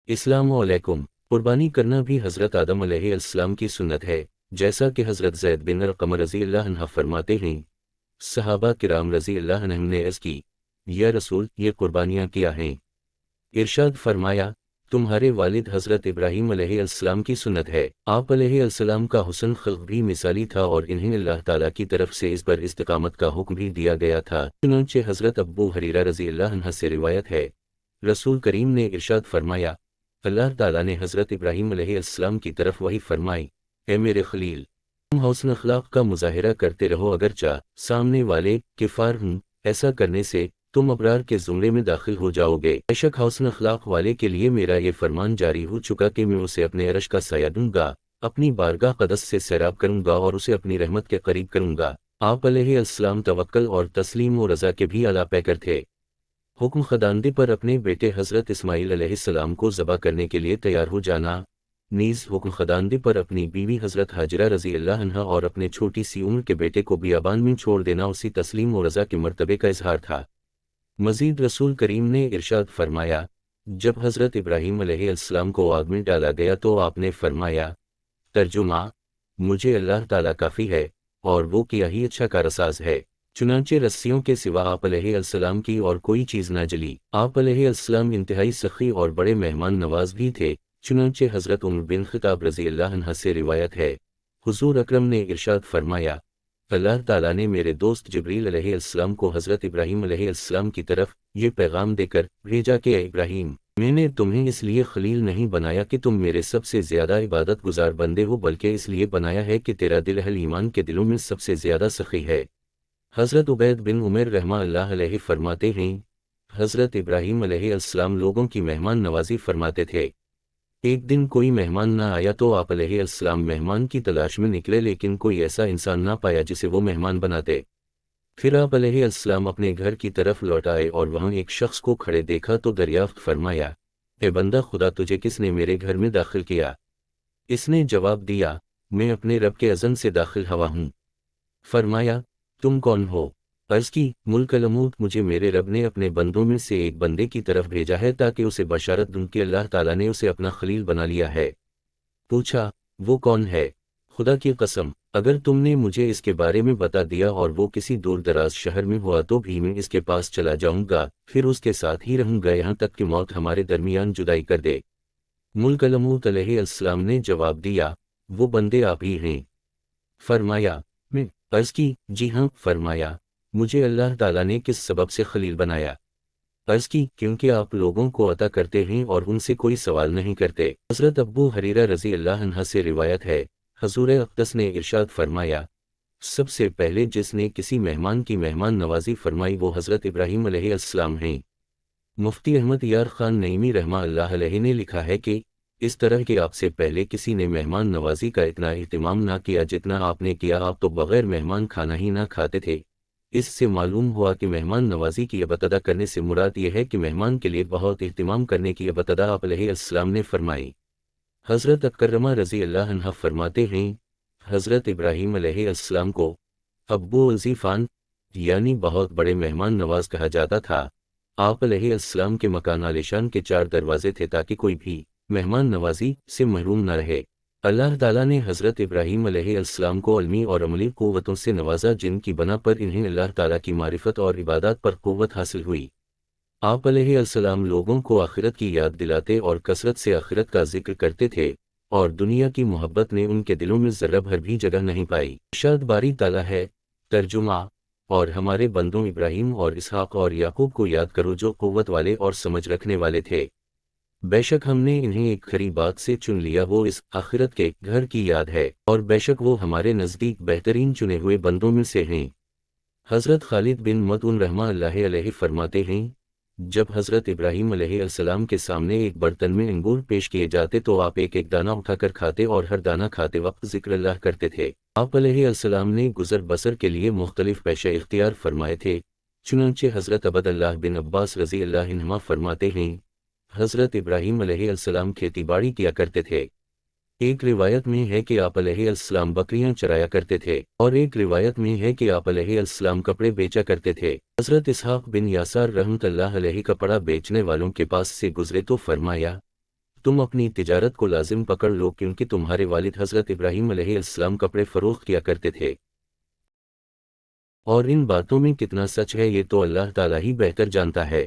अस्सलामु अलैकुम। कुर्बानी करना भी हज़रत आदम अलैहिस्सलाम की सुन्नत है, जैसा कि हज़रत ज़ैद बिन अर्क़म रज़ियल्लाहु अन्हु फरमाते हैं, सहाबा किराम रज़ियल्लाहु अन्हुम ने अर्ज़ की, या रसूल, ये कुर्बानियाँ क्या हैं? इरशाद फरमाया, तुम्हारे वालिद हज़रत इब्राहीम अलैहिस्सलाम की सुन्नत है। आप अलैहिस्सलाम का हुस्न ख़ल्क़ भी मिसाली था और इन्हें अल्लाह ताला की तरफ से इस पर इस्तिक़ामत का हुक्म भी दिया गया था। चुनांचे हज़रत अबू हुरैरा रज़ियल्लाहु अन्हु से रिवायत है, रसूल करीम ने इरशाद फरमाया, अल्लाह ताला ने हज़रत इब्राहीम अलैहिस्सलाम की तरफ वही फरमाई, ए मेरे खलील, तुम हुस्न अख़लाक़ का मुज़ाहिरा करते रहो अगरचा सामने वाले किफ़ार हूँ, ऐसा करने से तुम अबरार के ज़ुमरे में दाखिल हो जाओगे। बेशक हुस्न अख़लाक़ वाले के लिए मेरा ये फरमान जारी हो चुका कि मैं उसे अपने अर्श का साया दूंगा, अपनी बारगाह क़दस से सैराब करूंगा और उसे अपनी रहमत के करीब करूंगा। आप अलैहिस्सलाम तवक्कल और तस्लीम व रज़ा के भी आला पैकर थे। हुक्म ख़दांदे पर अपने बेटे हज़रत इस्माईल अलैहिस्सलाम को ज़बह करने के लिए तैयार हो जाना, नीज़ हुक्म ख़दांदे पर अपनी बीवी हज़रत हाजरा रज़ियल्लाहु अन्हा और अपने छोटी सी उम्र के बेटे को बियाबान में छोड़ देना उसी तस्लीम व रज़ा के मर्तबे का इजहार था। मज़ीद रसूल करीम ने इरशाद फरमाया, जब हज़रत इब्राहीम अलैहिस्सलाम को आग में डाला गया तो आपने फरमाया, तर्जुमा, मुझे अल्लाह ताला काफ़ी है और वो क्या ही अच्छा कारसाज है। चुनांचे रस्सियों के सिवा आप अलैहिस्सलाम की और कोई चीज़ न जली। आप अलैहिस्सलाम इंतहाई सखी और बड़े मेहमान नवाज भी थे। चुनांचे हज़रत उम्र बिन ख़िताब रज़ियल्लाहु अन्हा से रिवायत है, हुज़ूर अकरम ने इरशाद फरमाया, अल्लाह ताला ने मेरे दोस्त जिब्रील अलैहिस्सलाम को हज़रत इब्राहीम अलैहिस्सलाम की तरफ ये पैगाम देकर भेजा कि ए इब्राहीम, मैंने तुम्हें इसलिए खलील नहीं बनाया कि तुम मेरे सबसे ज़्यादा इबादत गुजार बंदे हो, बल्कि इसलिए बनाया है कि तेरा दिल अहल ईमान के दिलों में सबसे ज़्यादा सखी है। हज़रत उबैद बिन उमैर रहमतुल्लाह अलैहि फरमाते हैं, हज़रत इब्राहीम अलैहिस्सलाम लोगों की मेहमान नवाजी फरमाते थे। एक दिन कोई मेहमान ना आया तो आप अलैहिस्सलाम मेहमान की तलाश में निकले, लेकिन कोई ऐसा इंसान ना पाया जिसे वो मेहमान बनाते। फिर आप अलैहिस्सलाम अपने घर की तरफ लौट आए और वहाँ एक शख्स को खड़े देखा तो दरियाफ्त फरमाया, ए बंदा खुदा, तुझे किसने मेरे घर में दाखिल किया? इसने जवाब दिया, मैं अपने रब के अज़न से दाखिल हुआ हूँ। फरमाया, तुम कौन हो? अर्ज़ की, मुल्क-अल-मऊत, मुझे मेरे रब ने अपने बंदों में से एक बंदे की तरफ भेजा है ताकि उसे बशारत दूं कि अल्लाह ताला ने उसे अपना खलील बना लिया है। पूछा, वो कौन है? खुदा की कसम, अगर तुमने मुझे इसके बारे में बता दिया और वो किसी दूर दराज शहर में हुआ तो भी मैं इसके पास चला जाऊंगा, फिर उसके साथ ही रहूंगा यहाँ तक कि मौत हमारे दरमियान जुदाई कर दे। मुल्क-अल-मऊत अलैहिस्सलाम ने जवाब दिया, वो बंदे आप ही हैं। फरमाया, मैं? अर्ज़ की, जी हाँ। फरमाया, मुझे अल्लाह ताला ने किस सबब से खलील बनाया? अर्ज़ की, क्योंकि आप लोगों को अता करते हैं और उनसे कोई सवाल नहीं करते। हज़रत अबू हुरैरा रज़ियल्लाहु अन्हु से रिवायत है, हुज़ूर अक़दस ने इरशाद फरमाया, सबसे पहले जिसने किसी मेहमान की मेहमान नवाजी फरमाई वो हज़रत इब्राहीम अलैहिस्सलाम हैं। मुफ्ती अहमद यार ख़ान नईमी रहमतुल्लाह अलैहि ने लिखा है कि इस तरह के आपसे पहले किसी ने मेहमान नवाजी का इतना एहतिमाम ना किया जितना आपने किया। आप तो बग़ैर मेहमान खाना ही ना खाते थे। इससे मालूम हुआ कि मेहमान नवाजी की इब्तिदा करने से मुराद ये है कि मेहमान के लिए बहुत एहतिमाम करने की इब्तिदा आप अलैहिस्सलाम ने फरमाई। हज़रत अकरमा रज़ियल्लाहु अन्हा फरमाते हैं, हज़रत इब्राहीम अलैहिस्सलाम को अब्बू ज़ीफ़ान यानी बहुत बड़े मेहमान नवाज कहा जाता था। आप अलैहिस्सलाम के मकान आलीशान के 4 दरवाजे थे ताकि कोई भी मेहमान नवाजी से महरूम न रहे। अल्लाह ताला ने हज़रत इब्राहीम अलैहिस्सलाम को इल्मी और अमली क़ुव्वतों से नवाजा, जिनकी बना पर इन्हें अल्लाह ताला की मारिफत और इबादत पर क़ुव्वत हासिल हुई। आप अलैहिस्सलाम लोगों को आखिरत की याद दिलाते और कसरत से आखिरत का जिक्र करते थे और दुनिया की मोहब्बत ने उनके दिलों में ज़र्रा भर भी जगह नहीं पाई। इरशाद बारी ताला है, तर्जुमा, और हमारे बंदों इब्राहीम और इसहाक़ और याकूब को याद करो जो क़ुव्वत वाले और समझ रखने वाले थे। बेशक हमने इन्हें एक खरी बात से चुन लिया, वो इस आखिरत के घर की याद है, और बेशक वो हमारे नज़दीक बेहतरीन चुने हुए बंदों में से हैं। हज़रत खालिद बिन मतऊन रहमतुल्लाहि अलैहि फरमाते हैं, जब हज़रत इब्राहीम अलैहिस्सलाम के सामने एक बर्तन में अंगूर पेश किए जाते तो आप एक एक दाना उठाकर खाते और हर दाना खाते वक्त ज़िक्र अल्लाह करते थे। आप अलैहिस्सलाम ने गुज़र बसर के लिए मुख्तलिफ पेशे इख्तियार फरमाए थे। चुनांचे हज़रत अब्दुल्लाह बिन अब्बास रज़ियल्लाहु अन्हुमा फरमाते हैं, हज़रत इब्राहीम अलैहिस्सलाम खेती बाड़ी किया करते थे। एक रिवायत में है कि आप अलैहिस्सलाम बकरियां चराया करते थे और एक रिवायत में है कि आप अलैहिस्सलाम कपड़े बेचा करते थे। हज़रत इसहाक़ बिन यासार रहमतुल्लाह अलैहि कपड़ा बेचने वालों के पास से गुजरे तो फरमाया, تم اپنی تجارت کو لازم پکڑ لو کیونکہ تمہارے والد حضرت ابراہیم علیہ السلام کپڑے فروخت کیا کرتے تھے، اور ان باتوں میں کتنا سچ ہے یہ تو اللہ تعالیٰ ہی بہتر جانتا ہے۔